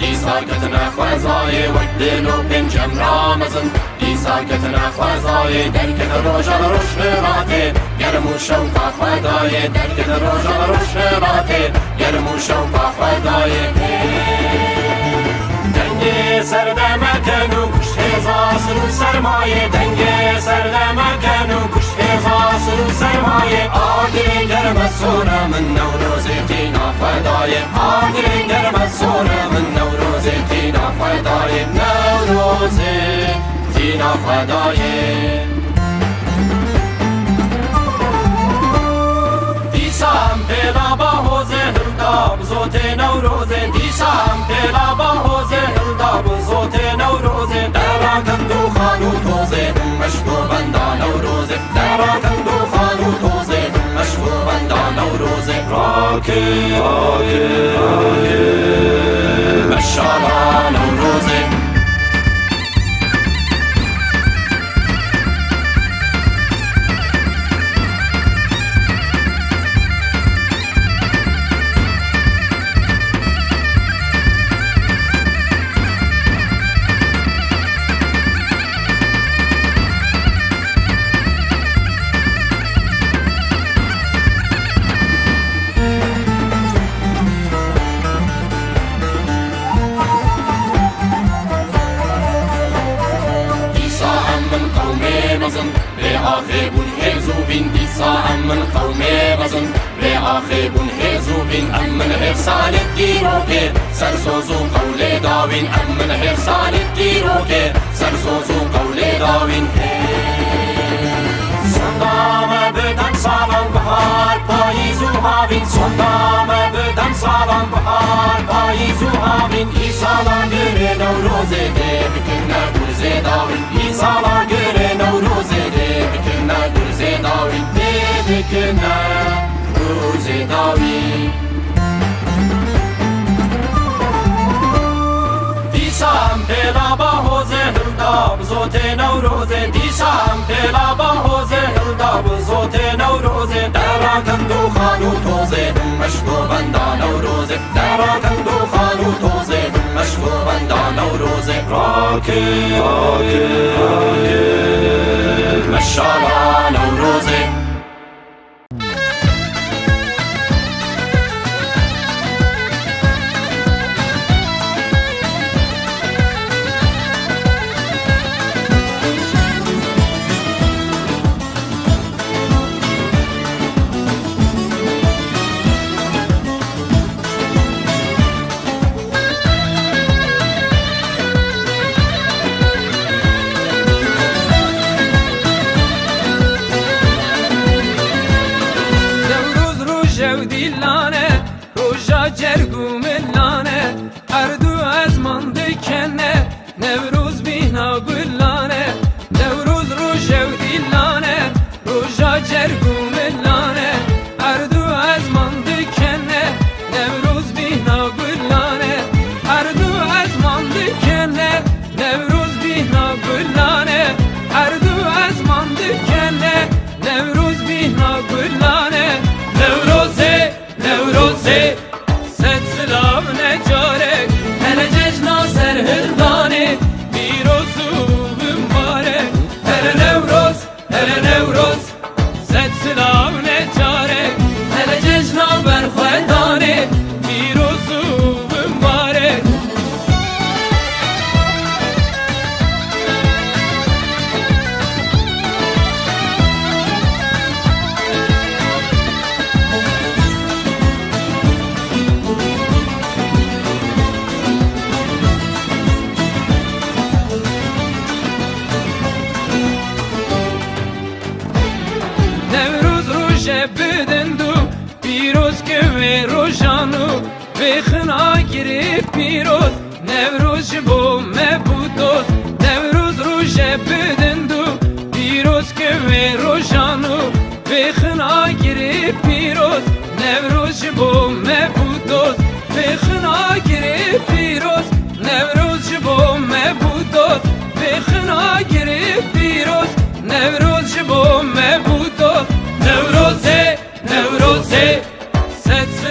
دیسا کتنا خوازای وقت لو پنجم رامزن دیسا کتنا خوازای درکن روژان روشنراته گرم و شوقا خوادای درکن روژان روشنراته گرم و شوقا خوادای دنگ سردمکن و کشت هزاسر و سرمایه دنگ سردمکن و کشت هزاسر و سرمایه آگرین گرم سونا من نوروز تینا خوادای آگرین گرم سونا من نوروز تینا خوادای نوروز تینا خوادای دیسام پیلا با حوزه هلداب زوت نوروزه دیسام پیلا با حوزه هلداب زوت نوروزه درا کندو خانو توزه مشکو بندا نوروزه درا کندو خانو توزه مشکو بندا نوروزه راکی مشالا نوروزه آخیبون هزوبین دیسا امن قومی غزن ری آخیبون هزوبین امن هرسان دیرو که سرسوزو قول داوین امن هرسان دیرو که سرسوزو قول داوین صندام بدن سالان بهار پاییزو هاوین صندام بدن سالان بهار پاییزو هاوین ای سالان گره نوروزه ده بکنه گرزه داوین ای سالان گره نوروزه ده بکنه گرزه داوین ده بکنه گرزه داوین دیسام پیلا با حوزه هلداب زوت نوروزه دیسام پیلا با حوزه هلداب زوت نوروزه درا کندو خانو توزه مشکو بندا نوروزه درا کندو خانو توزه مشکو بندا نوروزه راکی مشالا نوروزه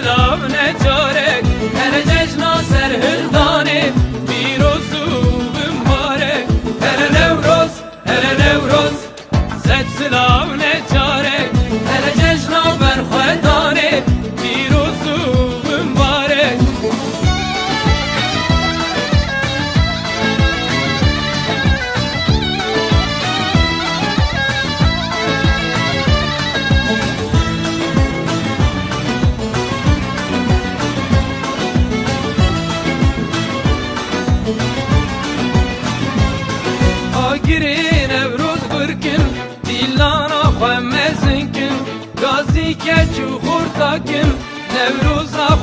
سلام نجارك هر ججنا سر هرداني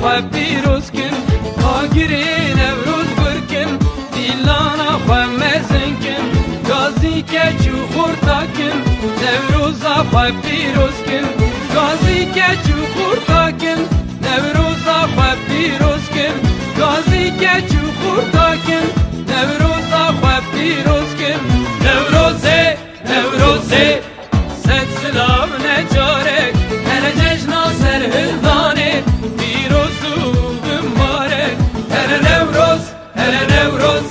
خو پیروز کن آگیری نوروز برکن دیلانا خو مزن کن گازی که چو خورتا کن نوروزا خو پیروز کن گازی که چو خورتا کن نوروزا خو پیروز کن گازی که چو خورتا کن نوروزا خو پیروز کن نوروزه نوروزه ست سلام نجارک هر جشنا سر هلدانه پیروز و مبارک هر نوروز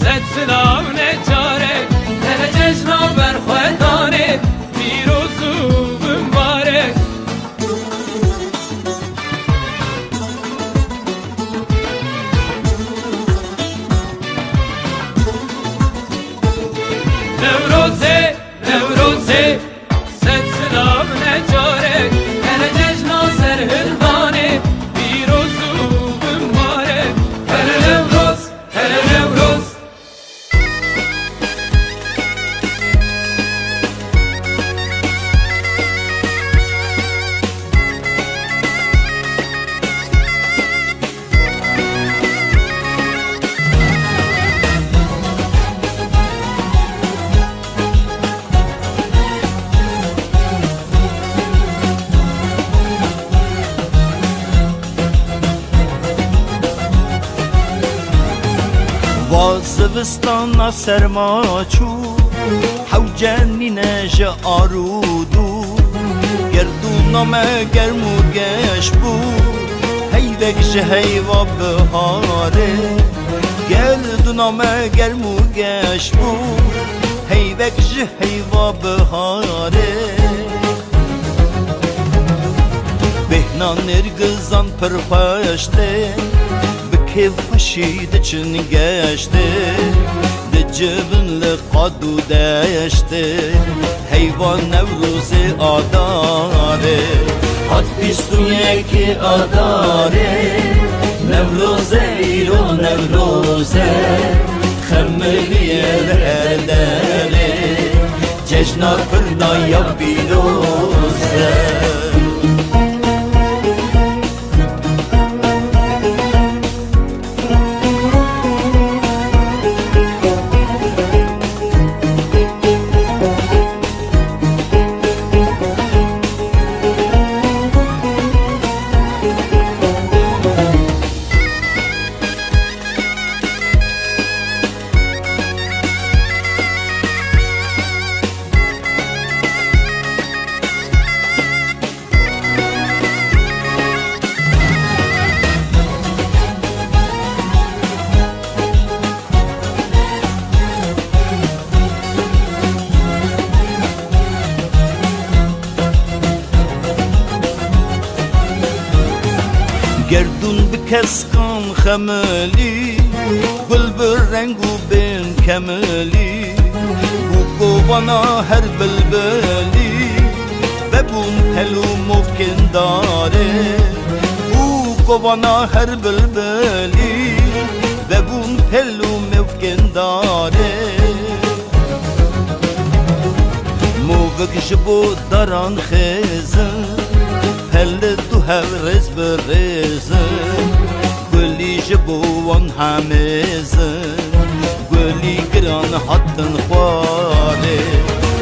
ست سلام نجارک هر جشنا برخوردانه پیروز و مبارک نوروزه نوروزه ست سلام نجارک هر جشنا سر هلدانه پیروز و مبارک هر نوروز وازبستان سرما چو حوجنی نج آرودو گردونم گرمو گش بو هیوک جهیوا بهاره گردونم گرمو گش بو هیوک جهیوا بهاره بهنان ارگزان پرخوشته كيف خشيد چن گشته ده جبن لقادو داشته حیوان نوروز آداره حد بیستو یکی آداره نوروزه ایرو نوروزه خملیه هر داره جشنار پردایا بیروزه گردون بکسکان خملی گل برنگو بین کملی و گوانا هر بلبلی ببون پلو ممکن داره و گوانا هر بلبلی ببون پلو ممکن داره موقع جبو داران خزن پل تو هورز برزن گلی جبوان همیزن گلی گران حتن خواره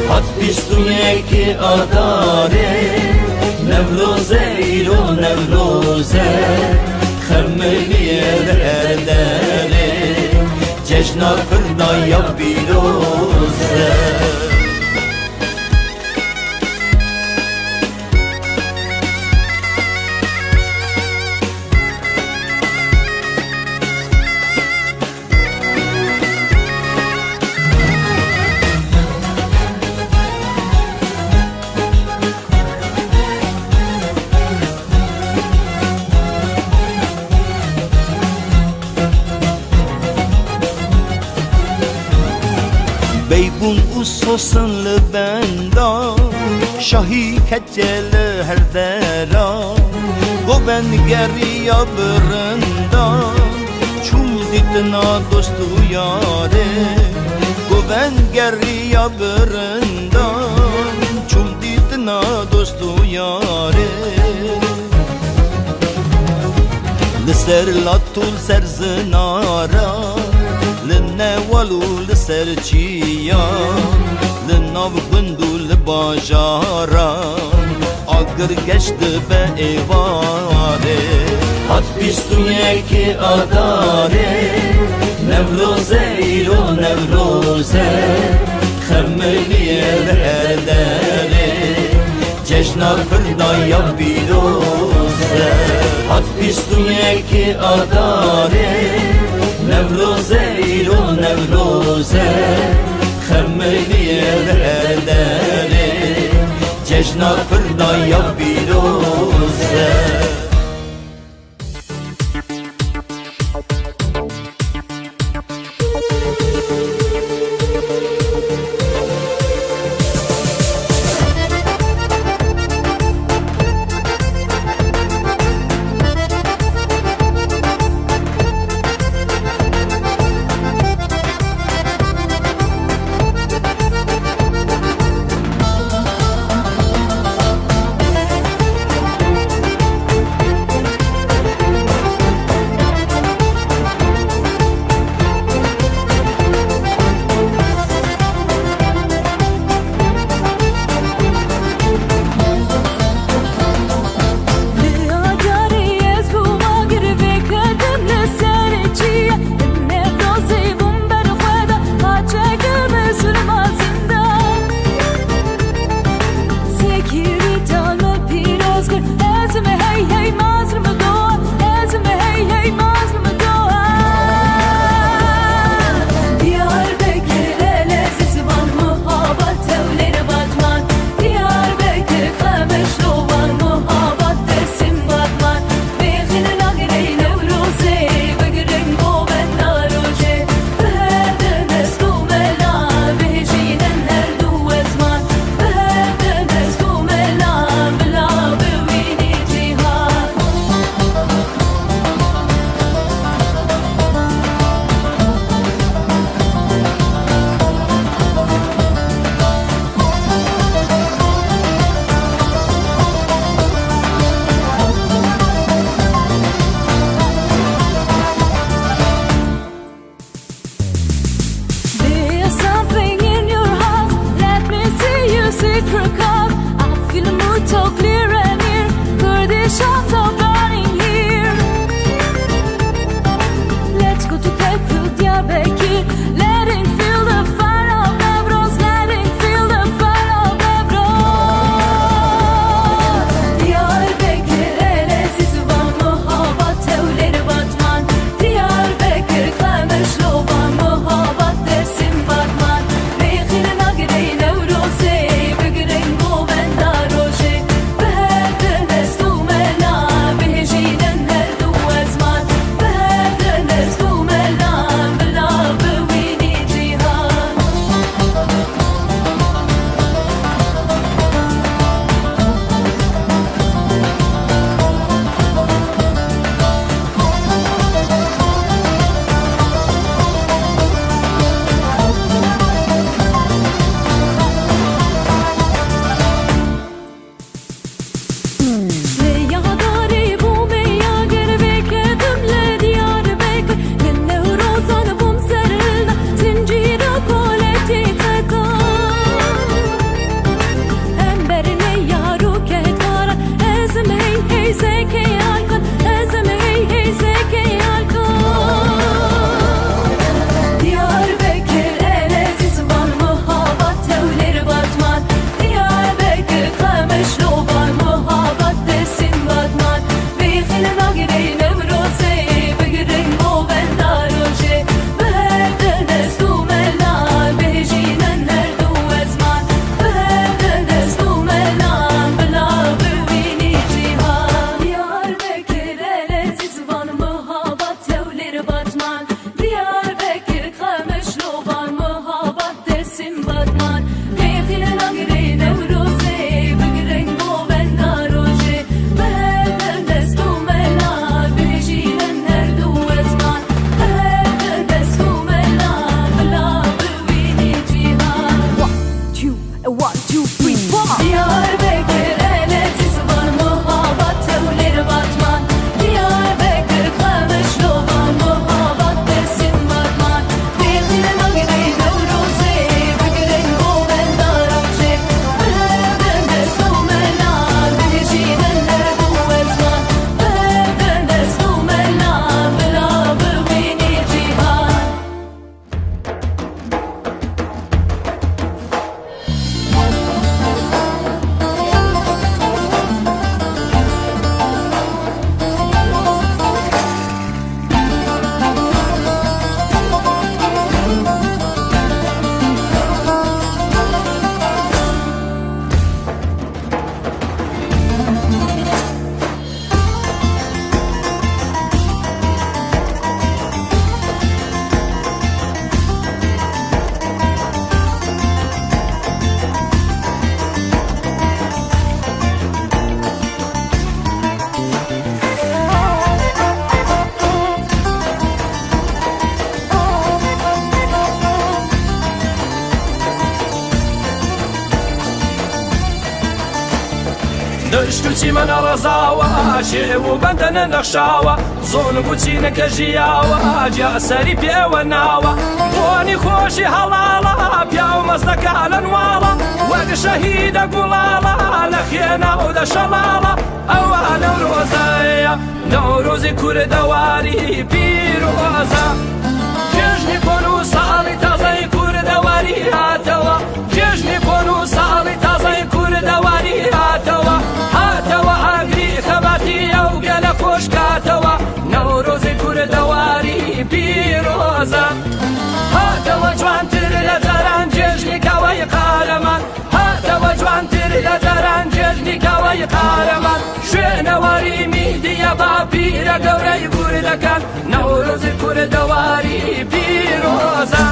حت بیستو یکی آداره نوروزه ایرو نوروزه خملیه هر داره جشنار پردایا بیروزه بیبون او سوسن لبندا شاهی کچل هر درا گوبن گریا برندا چون دیدنا دوستو یاره گوبن گریا برندا چون دیدنا دوستو یاره لسر لطول سر زنارا لنوالو لسر چیان لناو گندو لباجارا آگر گشت به ایواره هات بیست و یکی آداره نوروزه ایرو نوروزه خملیه هر دره جشنا پردایا بیروزه هات بیست و یکی آداره نوروزه ایرو نوروزه خملیه هر دره جشنا پردایا بیروزه من رزاوة شيء وبندن نخشاوة زون بوتينك جياوة جاء سري بيوة ناوة بوني خوشي هلالا بياو مزدك على نوالا وقت شهيد قلالا لخينا ودا شلالا أوا نوروزايا نوروزي كور دواري بيروزا جيجني كونو سالي تازي كور دواري هاتوا جيجني كونو سالي تازي كور دواري هاتوا هاتوا أجري خباتي أو قال خوش كاتوا نوروزي كور دواري بيروزا هاتوا جوان تر لجران جيجني كوي قارمان هاتوا جوان تر لجران جيجني كوي قارمان شوێنەواری میدیە با پیرە گەورەی کوردەکان نەورۆزی کوردەواری پیرۆزە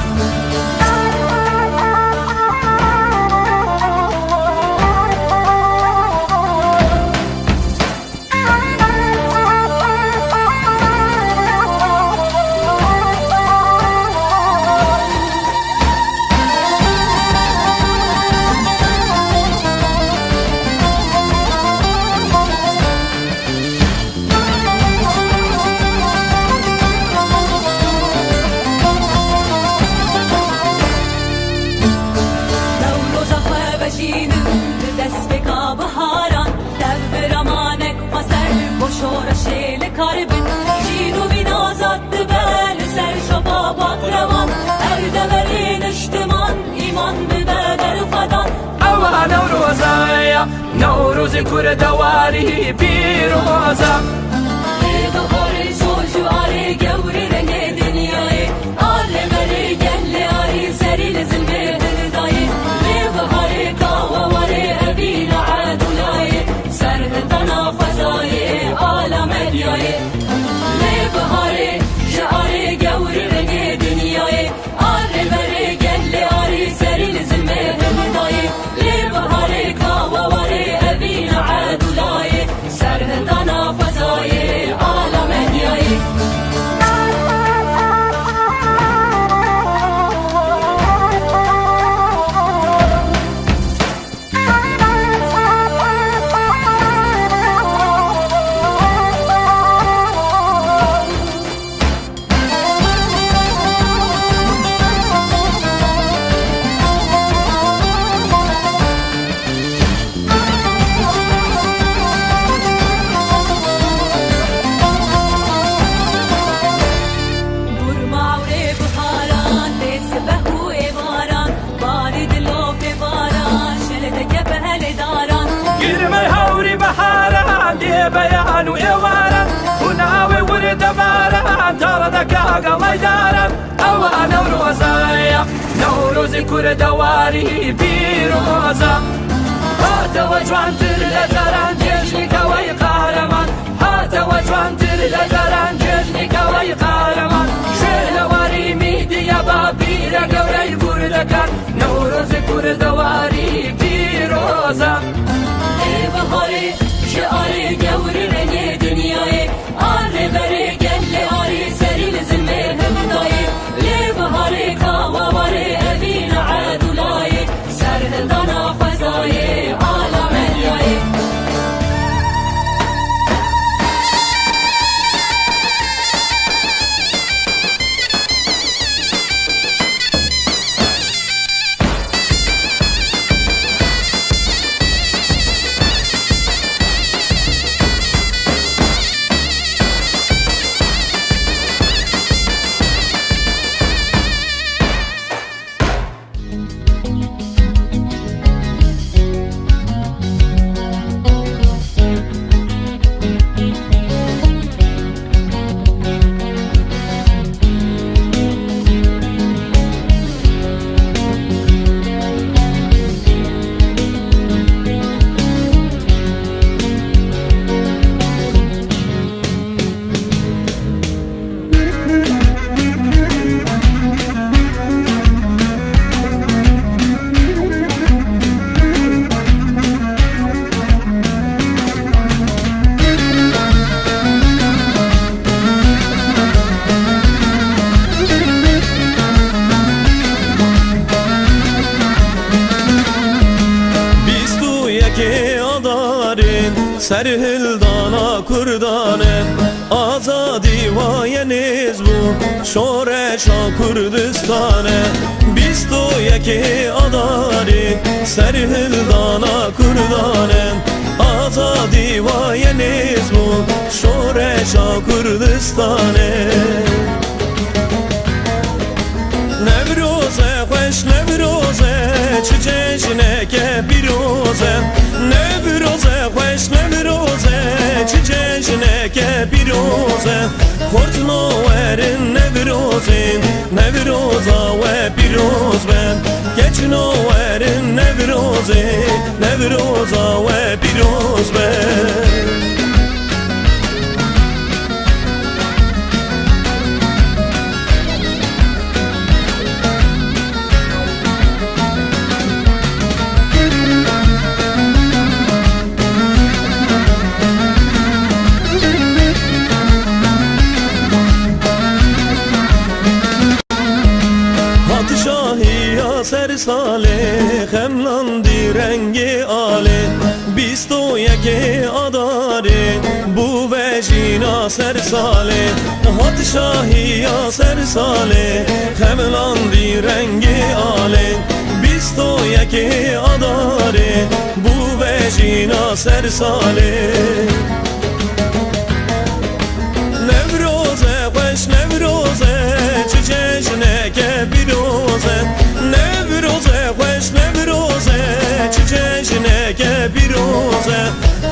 Karbin, Cino binazat bel, ser şababak revan Erdeverin iştiman, iman bibeder fadan أوا نوروزايا نوروزي كوردواري بيروزا Bahari soju ari gevri renge dünyayı Ale veri gelle ari seril zilme hırdayı Bahari kava vari evina adulayı Serhdana fazayı ala medyayı Bahari şari gevri renge dünyayı Ale veri gelle ari seril zilme hırdayı Bahari kava vari evina adulayı Serhdana fazayı ala medyayı بيان وإوارا وناوي ورد بارا ترى دقاقة الله يدارا أوا نوروزايا نوروزي كوردواري بيروزا هاتوا جوان تر لجران جيجني كوي قهرمان هاتوا جوان تر لجران جيجني كوي قهرمان شوێنەواری میدیە با پیرە گەورەی کوردەکان نەورۆزی کوردەواری پیرۆزە Bahari şari gevri renge dünyayı Arre veri gelle ari seril zilme hırdayı Bahari kava vari evina adulayı Serhdana fazayı ala medyayı سرهلدانا کردانه آزادی وایeniz bu شورشا کردستانه 21 adari سرهلدانا کردانه آزادی وایeniz bu شورشا کردستانه Nevroze خوش nevroze çiçeğine ke biroze Nevroze خوش nevroze çiçeğine ke biroze Hortno verin nevrozin nevroza ve biroz ben Geçno verin nevrozin nevroza ve biroz ben Ser salih hemlandi rengi ali 21 adari bu vecina ser salih Hat şahiya ser salih hemlandi rengi ali 21 adari bu vecina ser salih Nevroze hoş nevroze çiçeğine ke biroze Nevroze hoş nevroze çiçeğine ke biroze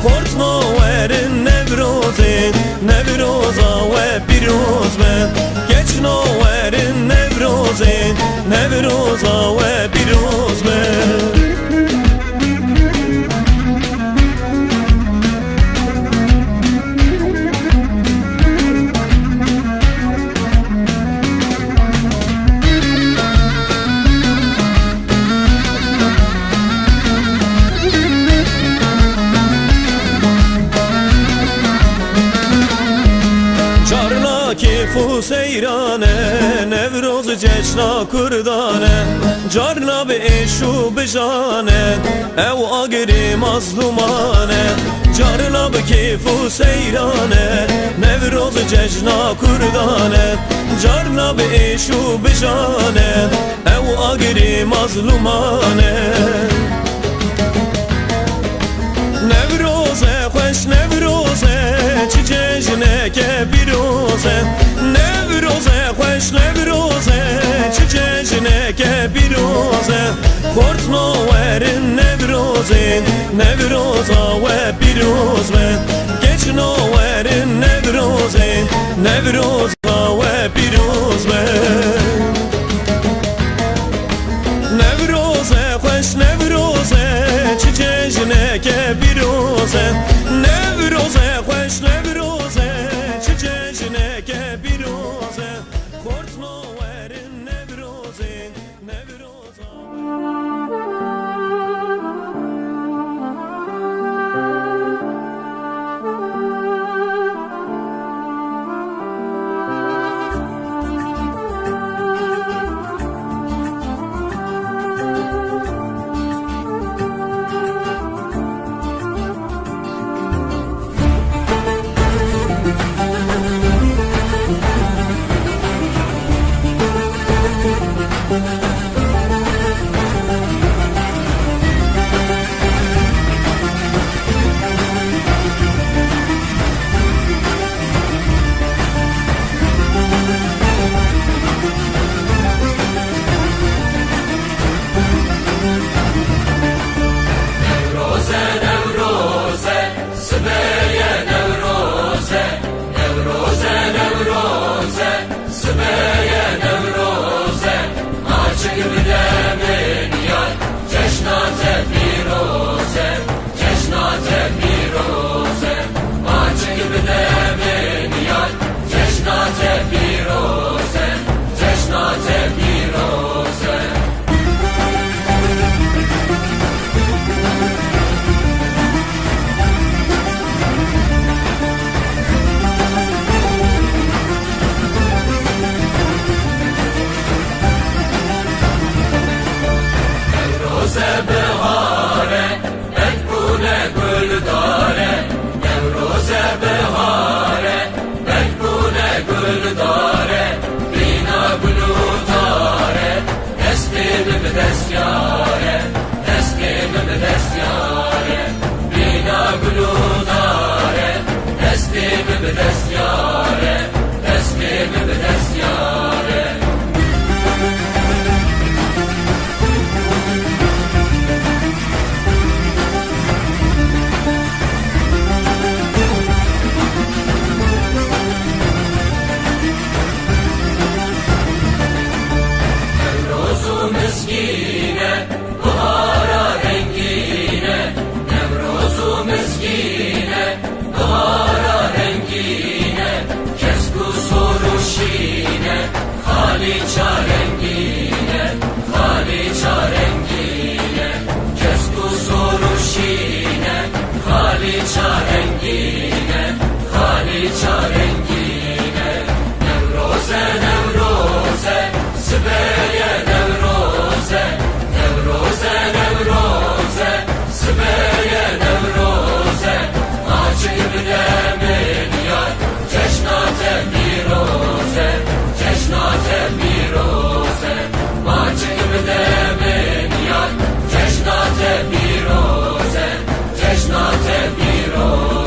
Hortno verin nevrozin nevroza ve biroz ben Geçno verin nevrozin nevroza ve biroz ben Kifu seyrane nevroz ceşna kurdane Carna be eşu bijane ev agri mazlumane Carna be kifu seyrane nevroz ceşna kurdane Carna be eşu bijane ev agri mazlumane Nevroze hoş nevroze çiçeğine ke biroze Nevroze hoş nevroze çiçeğine ke biroze Hortno verin nevrozin nevroza ve biroz ben Geçno verin nevrozin nevroza ve biroz ben Nevroze hoş nevroze çiçeğine ke biroze Nevroze hoş nevroze çiçeğine ke biroze Hortno verin nevrozin nevroza داره بینا گلو داره دستی به دست یاره دستی به دست یاره بینا گلو داره دستی به دست یاره دستی به دست یاره مسکینه بهارا رنگینه نوروز مسکینه بهارا رنگینه کسکو سروشینه خالی چارنگینه خالی چارنگینه کسکو سروشینه خالی چارنگینه خالی چارنگینه نوروزه نوروزه سبیه نوروزه نوروزه نوروزه سبیه نوروزه آچه بده میلیار جشنات میروزه جشنات میروزه آچه بده میلیار جشنات میروزه جشنات میروزه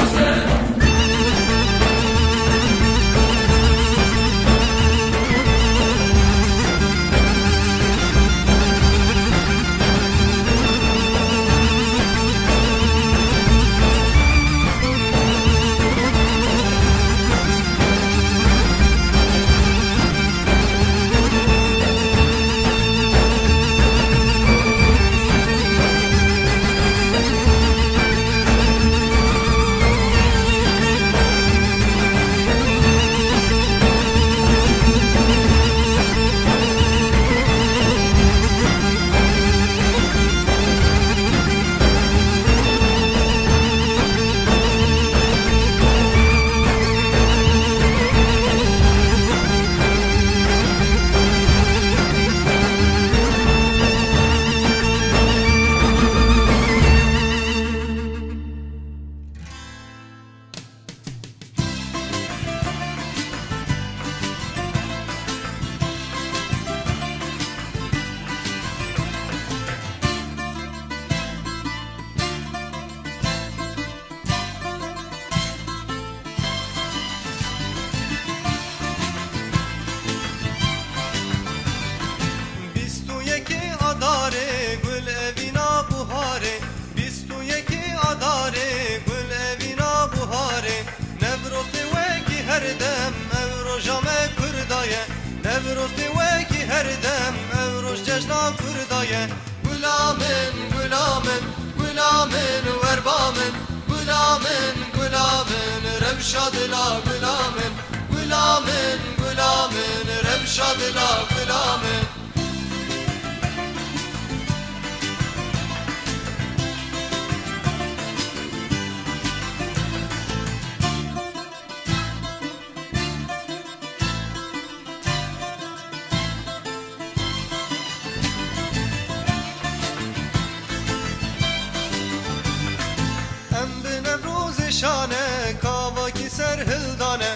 نوروزی وکی هر دم امروز جشن کردایه گلامن گلامن گلامن وربامن گلامن گلامن رمشاد لا گلامن گلامن گلامن رمشاد لا گلامن شانه کاواکی سر هلدانه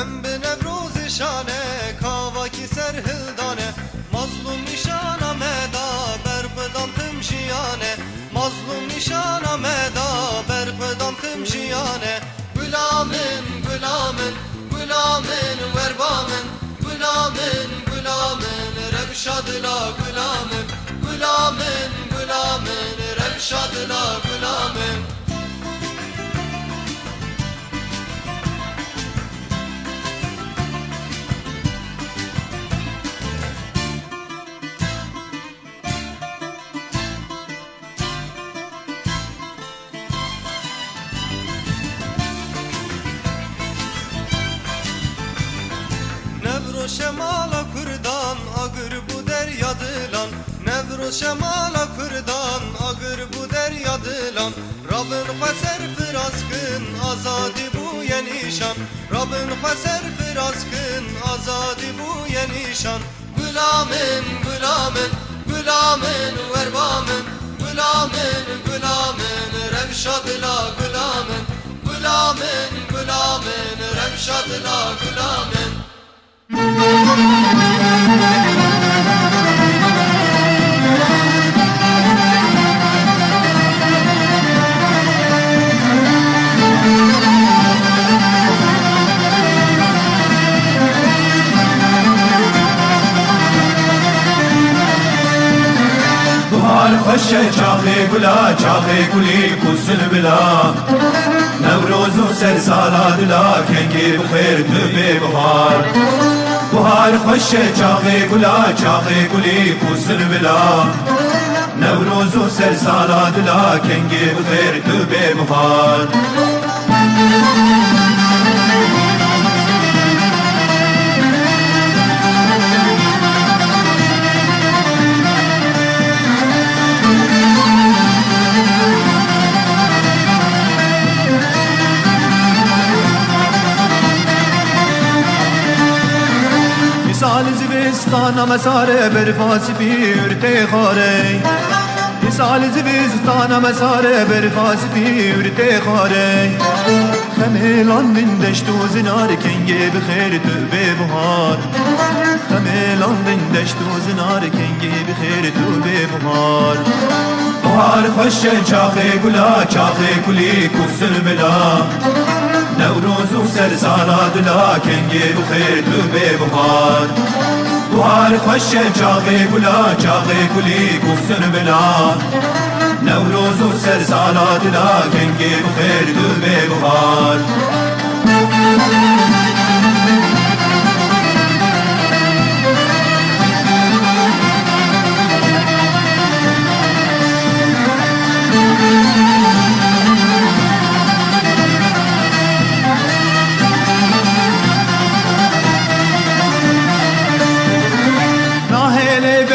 ام به نوروز شانه کاواکی سر هلدانه مظلوم نشانه مدا بر خدام تمشیانه مظلوم نشانه مدا بر خدام تمشیانه گلامن گلامن گلامن وربامن گلامن گلامن رمشاد لا گلامن گلامن گلامن رمشاد لا گلامن شمالا کردان آگر bu deryadılan Nevruz şemala kürdan ağır bu deryadılan Rabbin xeser firaskın azadi bu yenişan Rabbin xeser firaskın azadi bu yenişan Gülamin gülamin gülamin verbamin Gülamin gülamin revşadla gülamin Gülamin gülamin revşadla gülamin خوشه چاقی گلا چاقی گلی کسل بلا نوروز و سر سالا دلا کنگی بخیر تو بی بهار بهار خوشه چاقی گلا چاقی گلی کسل بلا نوروز و سر سالا دلا کنگی بخیر تو بی بهار سال زبستان مسار برفاس بیرته خاره سال زبستان مسار برفاس بیرته خاره خمیلان من دشت و زنار کنگه بخیر تو به بهار خمیلان من دشت و زنار کنگه بخیر تو به بهار بهار خوشه چاقی گلا چاقی گلی کسل بلا نوروز و سر سالا دلا کنگی بخیر تو به بهار بهار خوشه چاقی گلا چاقی گلی کسل بلا نوروز و سر سالا دلا کنگی بخیر تو به بهار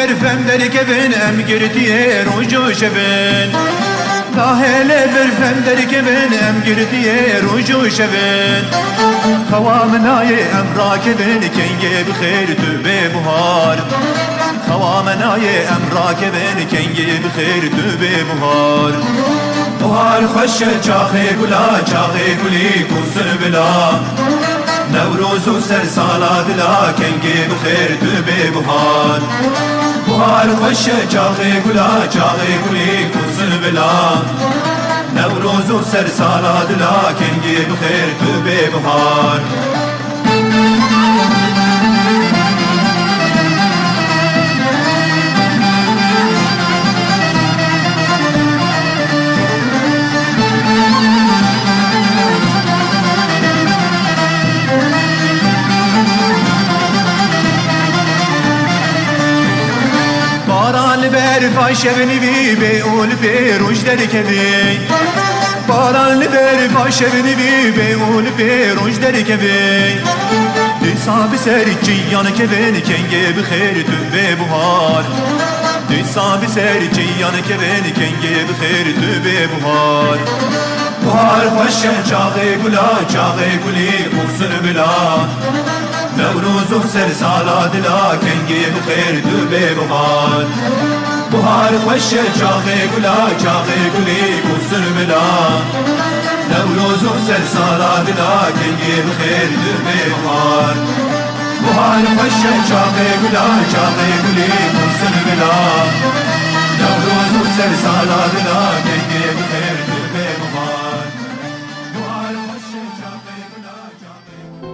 برفم در کبن ام گردیه روجو شبن ناهله برفم در کبن ام گردیه روجو شبن خوامنای ام راکبن کنگه بخیر تو به بهار خوامنای ام راکبن کنگه بخیر تو به بهار بهار خوشه چاقی گلا چاقی گلی کسل بلا نوروز و سر سالا دلا کنگی بخیر تو به بهار بهار خوشه چاقی گلا چاقی گلی کسل بلا نوروز و سر سالا دلا کنگی بخیر تو به بهار برفا شبنی بی به اول به روش در کبی باران برفا شبنی بی به اول به روش در کبی دیسا بسر جیان کبن کنگه بخیر تو به بهار دیسا بسر جیان کبن کنگه بخیر تو به بهار بهار خوشه چاقی گلا چاقی گلی کسل بلا نوروز و سر سالا دلا کنگی بخیر تو به بهار بهار خوشه چاقی گلا چاقی گلی کسل بلا نوروز و سر سالا دلا کنگی بخیر تو به بهار بهار خوشه چاقی گلا چاقی گلی کسل بلا نوروز و سر سالا دلا کنگی بخیر تو به بهار بهار خوشه چاقی گلا چاقی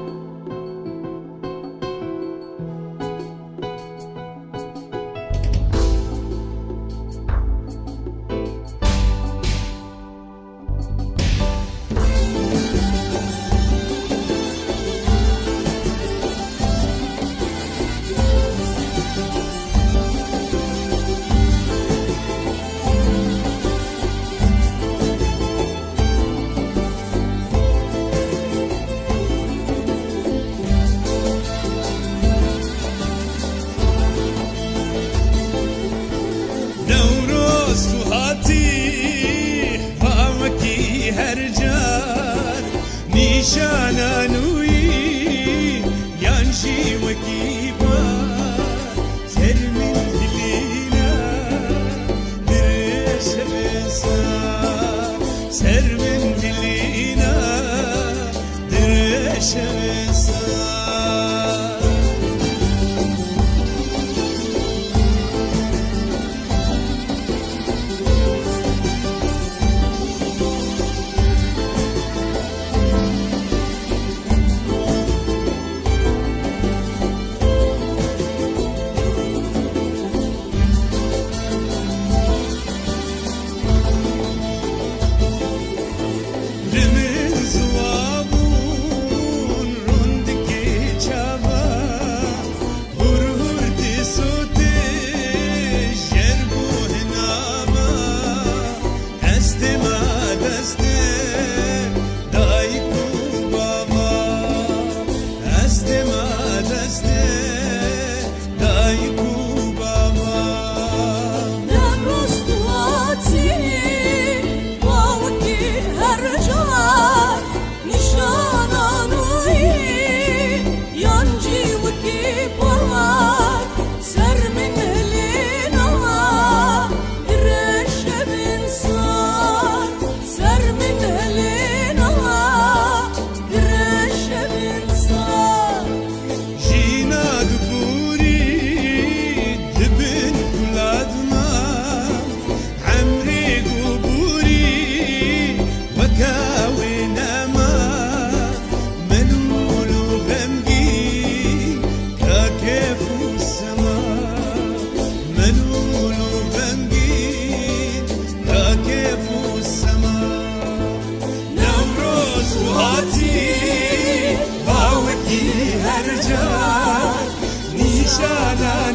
شانه